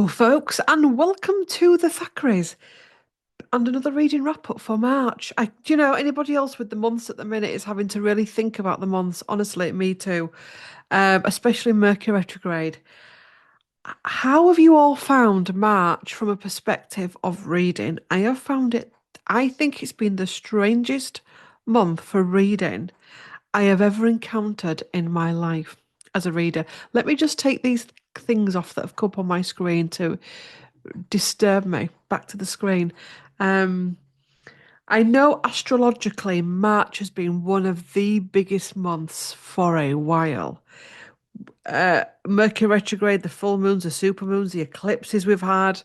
Hello, folks, and welcome to the Thackeray's and another reading wrap up for March. Anybody else with the months at the minute is having to really think about the months. Honestly, me too. Especially Mercury retrograde. How have you all found March from a perspective of reading? I have found it, I think it's been the strangest month for reading I have ever encountered in my life as a reader. Let me just take these things off that have come up on my screen to disturb me. Back to the screen. Um, I know astrologically, March has been one of the biggest months for a while. Mercury retrograde, the full moons, the super moons, the eclipses we've had,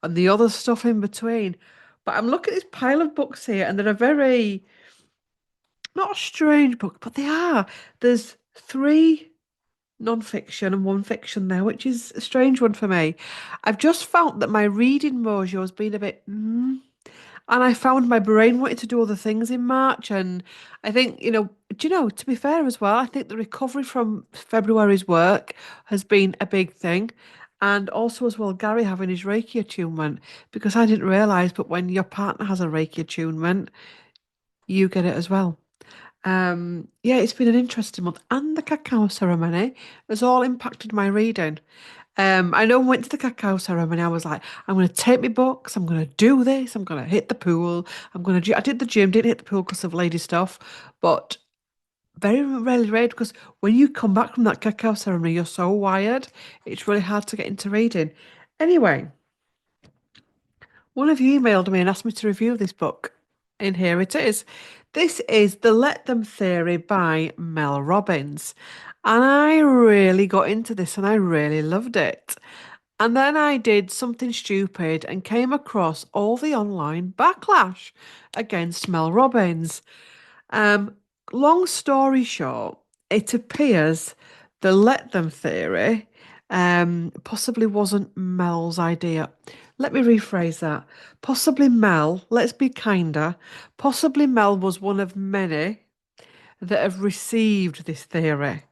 and the other stuff in between. But I'm looking at this pile of books here, and they're a very, not a strange book, but they are. There's three non-fiction and one fiction there, which is a strange one for me. I've just found that my reading mojo has been a bit, and I found my brain wanted to do other things in March. And I think, to be fair as well, I think the recovery from February's work has been a big thing. And also, as well, Gary having his Reiki attunement, because I didn't realise, but when your partner has a Reiki attunement, you get it as well. Yeah, it's been an interesting month. And the cacao ceremony has all impacted my reading. I know when I went to the cacao ceremony, I was like, I'm going to take my books, I'm going to do this, I'm going to hit the pool, I did the gym, didn't hit the pool because of lady stuff, but very rarely read because when you come back from that cacao ceremony, you're so wired, it's really hard to get into reading. Anyway, one of you emailed me and asked me to review this book, and here it is. This is The Let Them Theory by Mel Robbins. And I really got into this and I really loved it. And then I did something stupid and came across all the online backlash against Mel Robbins. Um, Long story short, it appears the let them theory possibly wasn't Mel's idea. Let me rephrase that. Possibly Mel, let's be kinder, possibly Mel was one of many that have received this theory.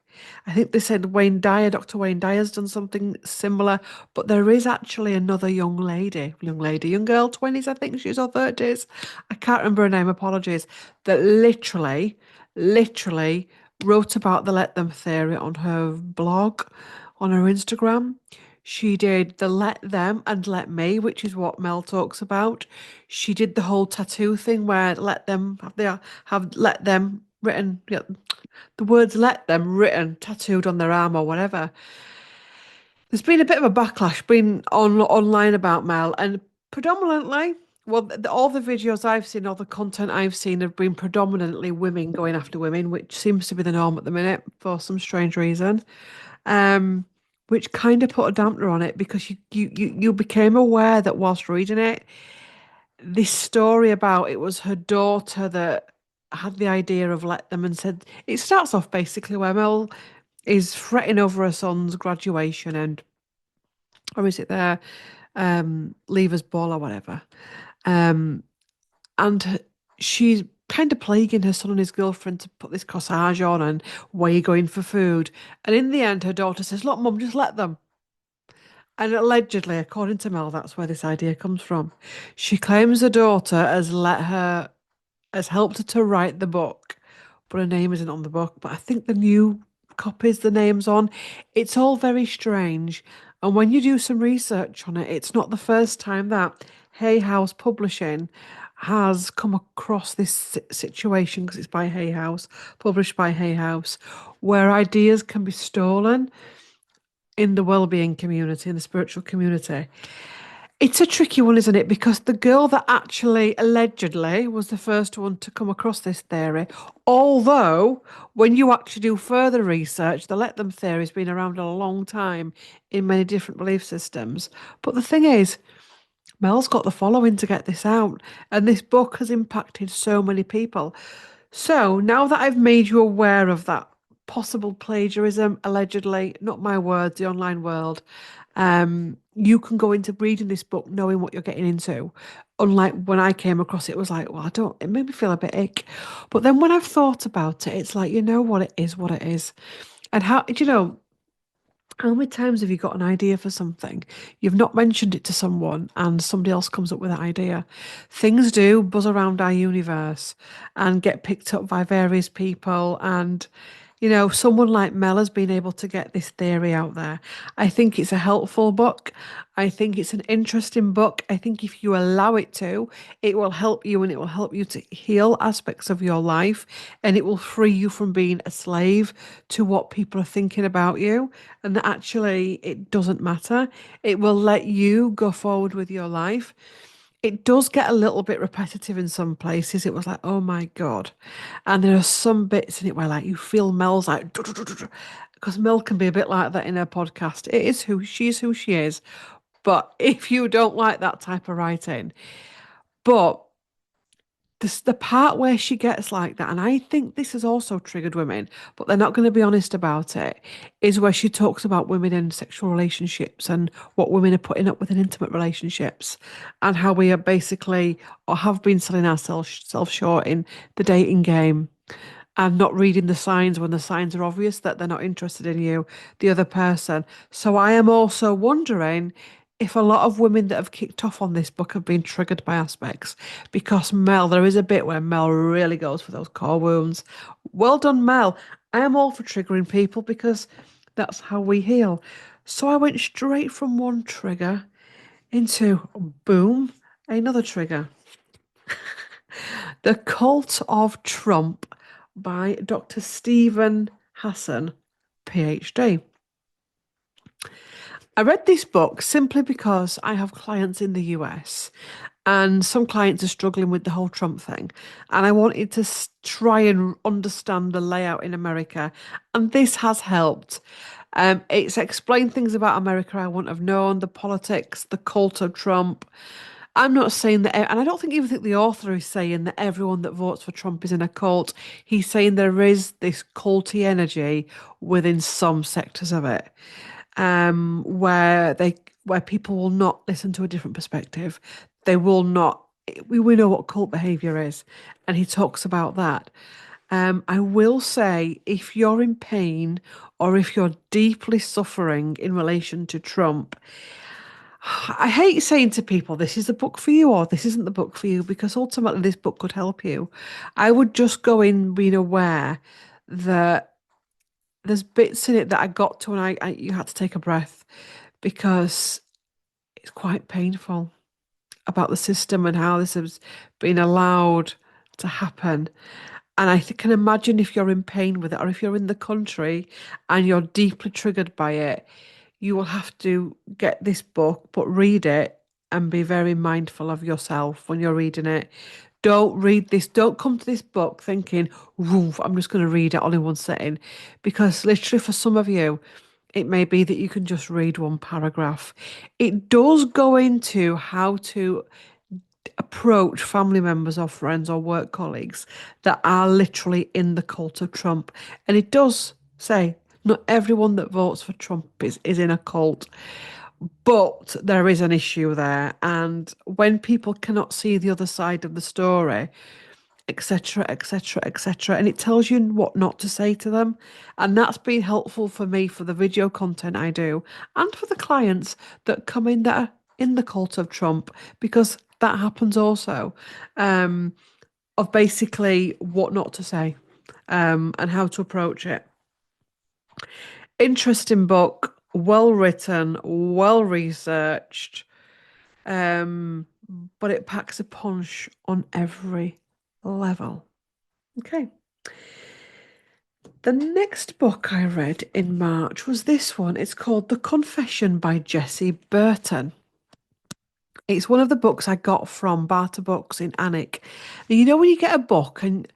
I think they said Wayne Dyer, Dr. Wayne Dyer's done something similar, but there is actually another young girl, 20s, I think she's, or 30s. I can't remember her name, apologies, that literally wrote about the let them theory on her blog, on her Instagram. She did the let them and let me, which is what Mel talks about. She did the whole tattoo thing where let them have let them written, the words let them written, tattooed on their arm or whatever. There's been a bit of a backlash been online about Mel, and predominantly, well, all the videos I've seen, all the content I've seen have been predominantly women going after women, which seems to be the norm at the minute for some strange reason. Um, which kind of put a dampener on it because you became aware that whilst reading it, this story about it was her daughter that had the idea of let them and said it starts off basically where Mel is fretting over her son's graduation and or is it their leavers ball or whatever. Um and she's kind of plaguing her son and his girlfriend to put this corsage on and where you going for food. And in the end her daughter says, look, mum, just let them. And allegedly, according to Mel, that's where this idea comes from. She claims her daughter has helped her to write the book, but her name isn't on the book. But I think the new copies the name's on. It's all very strange. And when you do some research on it, it's not the first time that Hay House Publishing has come across this situation because it's by Hay House, published by Hay House, where ideas can be stolen in the well-being community, in the spiritual community. It's a tricky one, isn't it? Because the girl that actually allegedly was the first one to come across this theory, although when you actually do further research, the let them theory has been around a long time in many different belief systems. But the thing is, Mel's got the following to get this out, and this book has impacted so many people. So now that I've made you aware of that possible plagiarism, allegedly, not my words, the online world, you can go into reading this book knowing what you're getting into. Unlike when I came across it, it was like, well, it made me feel a bit ick. But then when I've thought about it, it's like, you know what, it is what it is. And how, How many times have you got an idea for something? You've not mentioned it to someone and somebody else comes up with that idea. Things do buzz around our universe and get picked up by various people. And, someone like Mel has been able to get this theory out there. I think it's a helpful book. I think it's an interesting book. I think if you allow it to, it will help you and it will help you to heal aspects of your life and it will free you from being a slave to what people are thinking about you and that actually it doesn't matter. It will let you go forward with your life. It does get a little bit repetitive in some places. It was like, oh my God. And there are some bits in it where like you feel Mel's like because Mel can be a bit like that in her podcast. It is who she is. But if you don't like that type of writing, but the part where she gets like that, and I think this has also triggered women, but they're not going to be honest about it, is where she talks about women in sexual relationships and what women are putting up with in intimate relationships and how we are basically or have been selling ourselves self short in the dating game and not reading the signs when the signs are obvious that they're not interested in you, the other person. So I am also wondering if a lot of women that have kicked off on this book have been triggered by aspects because Mel, there is a bit where Mel really goes for those core wounds. Well done, Mel. I am all for triggering people because that's how we heal. So I went straight from one trigger into boom, another trigger. The Cult of Trump by Dr. Stephen Hassan, PhD. I read this book simply because I have clients in the US and some clients are struggling with the whole Trump thing. And I wanted to try and understand the layout in America. And this has helped. It's explained things about America I wouldn't have known, the politics, the cult of Trump. I'm not saying that, and I don't think even think the author is saying that everyone that votes for Trump is in a cult. He's saying there is this culty energy within some sectors of it, where people will not listen to a different perspective. They will not. We know what cult behavior is, and he talks about that. I will say, if you're in pain or if you're deeply suffering in relation to Trump, I hate saying to people, this is the book for you or this isn't the book for you, because ultimately this book could help you. I would just go in being aware that there's bits in it that I got to and you had to take a breath because it's quite painful about the system and how this has been allowed to happen. And I can imagine if you're in pain with it or if you're in the country and you're deeply triggered by it, you will have to get this book, but read it and be very mindful of yourself when you're reading it. Don't read this, don't come to this book thinking, "Woof, I'm just going to read it all in one sitting." Because literally, for some of you, it may be that you can just read one paragraph. It does go into how to approach family members or friends or work colleagues that are literally in the cult of Trump. And it does say not everyone that votes for Trump is in a cult, but there is an issue there. And when people cannot see the other side of the story, etc., etc., etc., and it tells you what not to say to them. And that's been helpful for me for the video content I do and for the clients that come in that are in the cult of Trump, because that happens also, of basically what not to say, and how to approach it. Interesting book, well written, well researched, um, but it packs a punch on every level. Okay. The next book I read in March was this one. It's called The Confession by Jessie Burton. It's one of the books I got from Barter Books in Alnwick. And when you get a book, and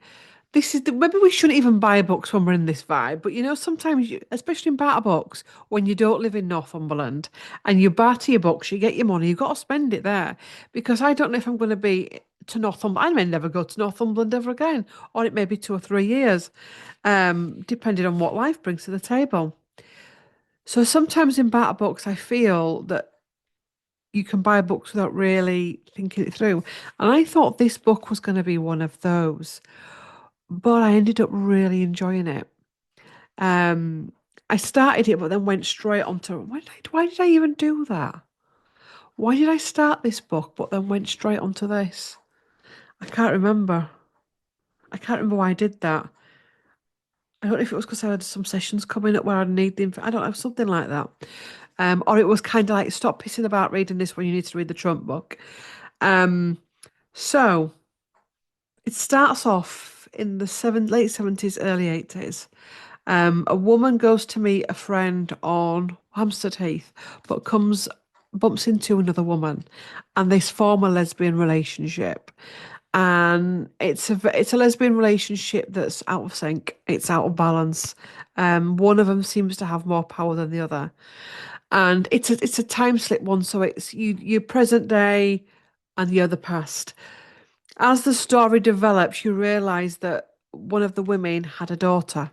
maybe we shouldn't even buy books when we're in this vibe, but sometimes, especially in Barter Books, when you don't live in Northumberland and you barter your books, you get your money, you've got to spend it there. Because I don't know if I'm going to be to Northumberland. I may never go to Northumberland ever again, or it may be 2 or 3 years, depending on what life brings to the table. So sometimes in Barter Books, I feel that you can buy books without really thinking it through. And I thought this book was going to be one of those, but I ended up really enjoying it. Um, I started it, but then went straight onto why did I even do that? Why did I start this book, but then went straight onto this? I can't remember. I can't remember why I did that. I don't know if it was because I had some sessions coming up where I'd need the info. I don't know, something like that. Or it was kind of like, stop pissing about reading this when you need to read the Trump book. Um, so it starts off in the late 70s, early 80s. A woman goes to meet a friend on Hampstead Heath, but bumps into another woman, and they form a lesbian relationship. And it's a lesbian relationship that's out of sync. It's out of balance. One of them seems to have more power than the other, and it's a time slip one. So it's your present day and the other past. As the story develops, you realize that one of the women had a daughter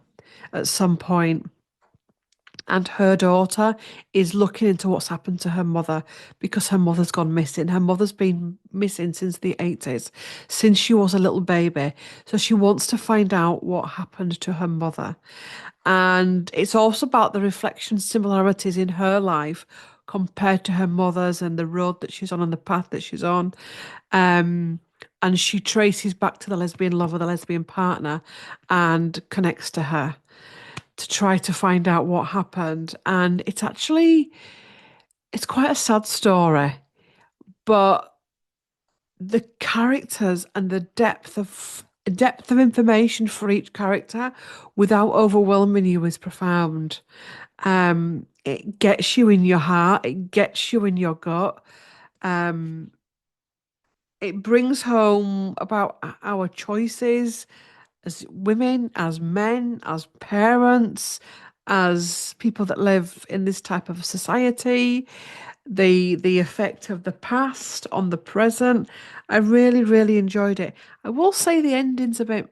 at some point, and her daughter is looking into what's happened to her mother because her mother's gone missing. Her mother's been missing since the 80s, since she was a little baby. So she wants to find out what happened to her mother. And it's also about the reflection similarities in her life compared to her mother's and the road that she's on and the path that she's on. Um, and she traces back to the lesbian lover, the lesbian partner, and connects to her to try to find out what happened. And it's quite a sad story, but the characters and the depth of information for each character without overwhelming you is profound. It gets you in your heart, it gets you in your gut. Um, it brings home about our choices as women, as men, as parents, as people that live in this type of society, the effect of the past on the present. I really, really enjoyed it. I will say the ending's a bit,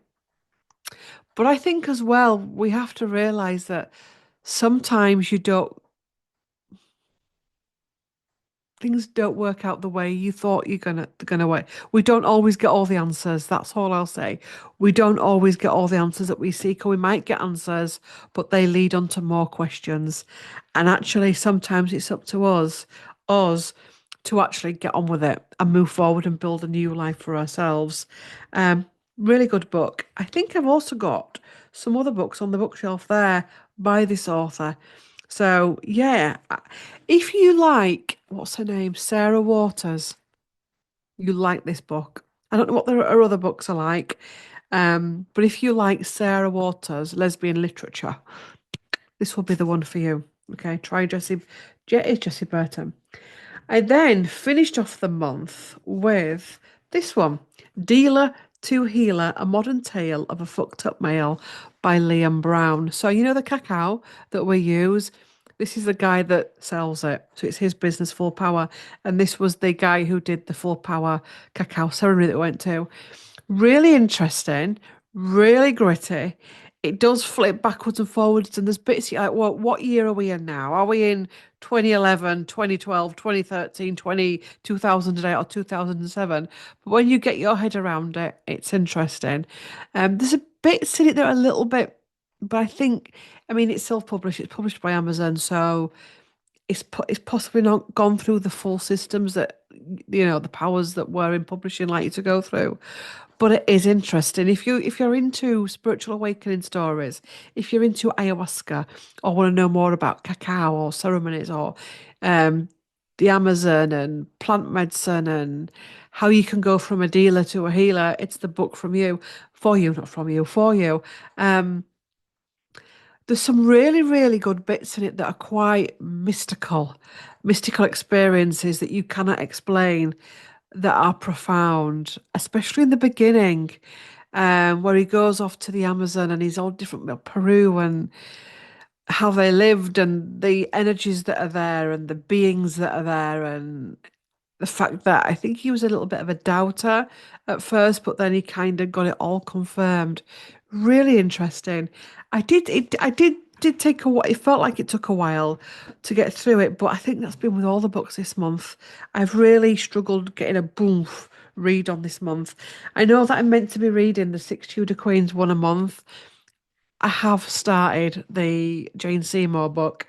but I think as well we have to realize that sometimes you don't things don't work out the way you thought you're gonna work. We don't always get all the answers. That's all I'll say. We don't always get all the answers that we seek, or we might get answers, but they lead on to more questions. And actually, sometimes it's up to us, to actually get on with it and move forward and build a new life for ourselves. Um, Really good book. I think I've also got some other books on the bookshelf there by this author. So yeah, if you like, what's her name? Sarah Waters, you like this book. I don't know what her other books are like, but if you like Sarah Waters, lesbian literature, this will be the one for you. Okay, try Jessie Burton. I then finished off the month with this one, Dealer to Healer, A Modern Tale of a Fucked Up Male by Liam Brown. So, you know the cacao that we use? This is the guy that sells it. So it's his business, Full Power. And this was the guy who did the Full Power cacao ceremony that we went to. Really interesting, really gritty. It does flip backwards and forwards, and there's bits you're like, well, what year are we in now? Are we in 2011, 2012, 2013, 2008, or 2007? But when you get your head around it, it's interesting. There's a bits in it that are a little bit, but I mean, it's self-published. It's published by Amazon, so it's possibly not gone through the full systems that the powers that were in publishing like you to go through. But it is interesting. If you're into spiritual awakening stories, if you're into ayahuasca or want to know more about cacao or ceremonies or um, the Amazon and plant medicine and how you can go from a dealer to a healer, it's the book from you, for you, not from you, for you. Um, there's some really, really good bits in it that are quite mystical experiences that you cannot explain that are profound, especially in the beginning, where he goes off to the Amazon and he's all different about Peru and how they lived and the energies that are there and the beings that are there and the fact that I think he was a little bit of a doubter at first, but then he kind of got it all confirmed. Really interesting. I did take a while. It felt like it took a while to get through it, but I think that's been with all the books this month. I've really struggled getting a boom read on this month. I know that I'm meant to be reading the Six Tudor Queens one a month, I have started the Jane Seymour book,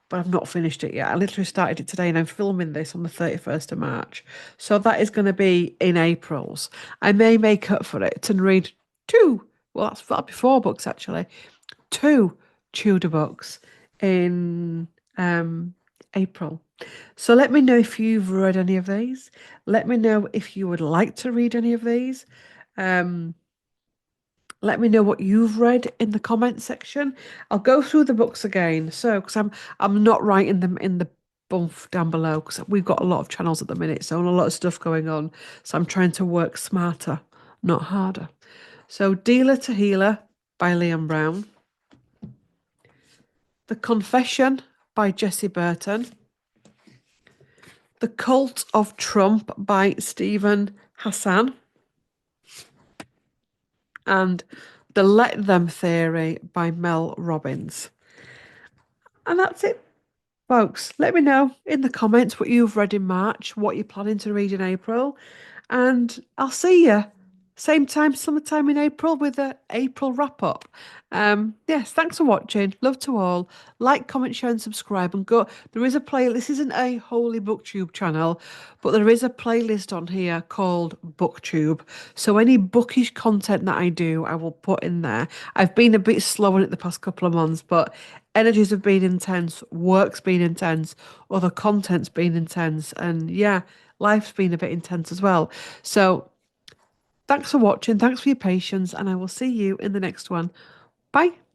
but I've not finished it yet. I literally started it today and I'm filming this on the 31st of March. So that is going to be in April's. I may make up for it and read two. Well, that'll be four books actually. Two Tudor books in April. So let me know if you've read any of these. Let me know if you would like to read any of these. Um, let me know what you've read in the comment section. I'll go through the books again. So, because I'm not writing them in the bump down below because we've got a lot of channels at the minute, so and a lot of stuff going on. So I'm trying to work smarter, not harder. So, Dealer to Healer by Leon Brown. The Confession by Jessie Burton. The Cult of Trump by Stephen Hassan. And The Let Them Theory by Mel Robbins. And that's it, folks. Let me know in the comments what you've read in March, what you're planning to read in April, and I'll see you same time, summertime in April with the April wrap up. Yes, thanks for watching. Love to all. Like, comment, share, and subscribe. And go. There is a play. This isn't a Holy Booktube channel, but there is a playlist on here called Booktube. So any bookish content that I do, I will put in there. I've been a bit slow on it the past couple of months, but energies have been intense, work's been intense, other content's been intense, and yeah, life's been a bit intense as well. So thanks for watching, thanks for your patience, and I will see you in the next one. Bye.